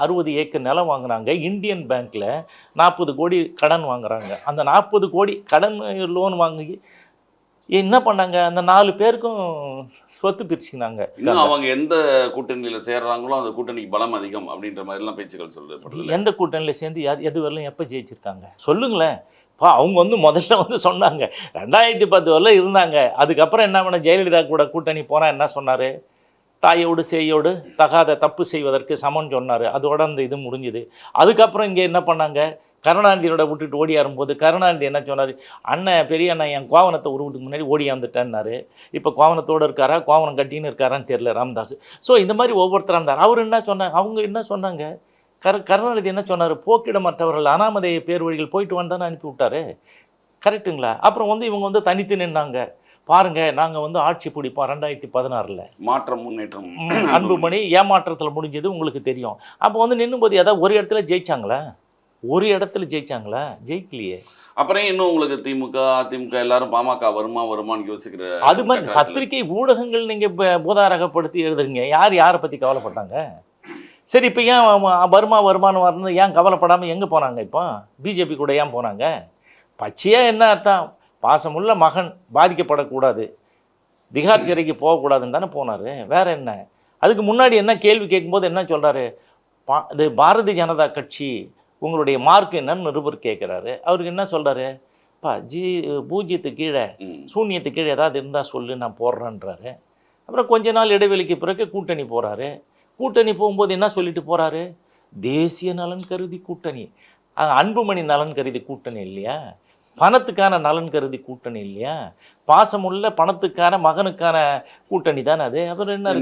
60 acre நிலம் வாங்குறாங்க. Indian பேங்க்கில் 40 கோடி கடன் வாங்குறாங்க. அந்த 40 கோடி கடன் லோன் வாங்கி என்ன பண்ணாங்க, அந்த 4 பேருக்கும் சொத்து பிரிச்சுக்கினாங்க. இன்னும் அவங்க எந்த கூட்டணியில் சேர்றாங்களோ அந்த கூட்டணிக்கு பலம் அதிகம் அப்படின்ற மாதிரிலாம் பேச்சுக்கள் சொல்லப்படுது. எந்த கூட்டணியில் சேர்ந்து எது வரலாம் எப்போ ஜெயிச்சிருக்காங்க சொல்லுங்களேன். அவங்க முதல்ல சொன்னாங்க 2010 வரலாம் இருந்தாங்க. அதுக்கப்புறம் என்ன பண்ண, ஜெயலலிதா கூட கூட்டணி போனால் என்ன சொன்னார், தாயோடு சேயோடு தகாத தப்பு செய்வதற்கு சமன் சொன்னார். அதோட அந்த இது முடிஞ்சுது. அதுக்கப்புறம் இங்கே என்ன பண்ணாங்க, கருணாநிதியோட விட்டுட்டு ஓடியாரும்போது கருணாநிதி என்ன சொன்னார், அண்ணன் பெரிய அண்ணன் என் கோவணத்தை உருவத்துக்கு முன்னாடி ஓடியாந்துட்டேன்னாரு. இப்போ கோவணத்தோடு இருக்காரா கோவணம் கட்டின்னு இருக்காரான்னு தெரியல ராமதாஸ். ஸோ இந்த மாதிரி ஒவ்வொருத்தராக இருந்தார். அவர் என்ன சொன்னாங்க, அவங்க என்ன சொன்னாங்க, கருணாநிதி என்ன சொன்னார், போக்கிடமற்றவர்கள் அனாமதை பேர் வழிகள் போயிட்டு வந்தானே அனுப்பி விட்டாரு. கரெக்டுங்களா? அப்புறம் இவங்க தனித்து நின்னாங்க. பாருங்க, நாங்கள் ஆட்சி பிடிப்போம் 2016 மாற்றம் முன்னேற்றம். அன்புமணி ஏமாற்றத்தில் முடிஞ்சது உங்களுக்கு தெரியும். அப்போ நின்னும்போது ஏதாவது ஒரு இடத்துல ஜெயிச்சாங்களா? ஒரு இடத்துல ஜெயிச்சாங்களா? ஜெயிக்கலையே. அப்புறம் இன்னும் உங்களுக்கு திமுக அதிமுக எல்லாரும் பாமக வருமானு யோசிக்கிற அது மாதிரி பத்திரிகை ஊடகங்கள் நீங்கள் பூதாரகப்படுத்தி எழுதுறீங்க. யாரை பற்றி கவலைப்பட்டாங்க? சரி, இப்போ ஏன் வருமானம் வரணும் ஏன் கவலைப்படாமல் எங்கே போனாங்க? இப்போ பிஜேபி கூட ஏன் போனாங்க? பச்சையாக என்ன அர்த்தம், பாசமுள்ள மகன் பாதிக்கப்படக்கூடாது, திகார் சிறைக்கு போகக்கூடாதுன்னு தானே போனார். வேறு என்ன? அதுக்கு முன்னாடி என்ன கேள்வி கேட்கும்போது என்ன சொல்கிறாரு, இது பாரதிய ஜனதா கட்சி உங்களுடைய மார்க் என்னன்னு நிருபர் கேட்குறாரு. அவருக்கு என்ன சொல்கிறாரு, பூஜ்ஜியத்துக்கு கீழே சூன்யத்துக்கு கீழே ஏதாவது இருந்தால் சொல்லு நான் போடுறேன்றாரு. அப்புறம் கொஞ்ச நாள் இடைவெளிக்கு பிறகு கூட்டணி போகிறாரு. கூட்டணி போகும்போது என்ன சொல்லிட்டு போகிறாரு, தேசிய நலன் கருதி கூட்டணி. அன்புமணி நலன் கருதி கூட்டணி இல்லையா, பணத்துக்கான நலன் கருதி கூட்டணி இல்லையா, பாசமுள்ள பணத்துக்கான மகனுக்கான கூட்டணி தானே அது. அப்புறம் என்ன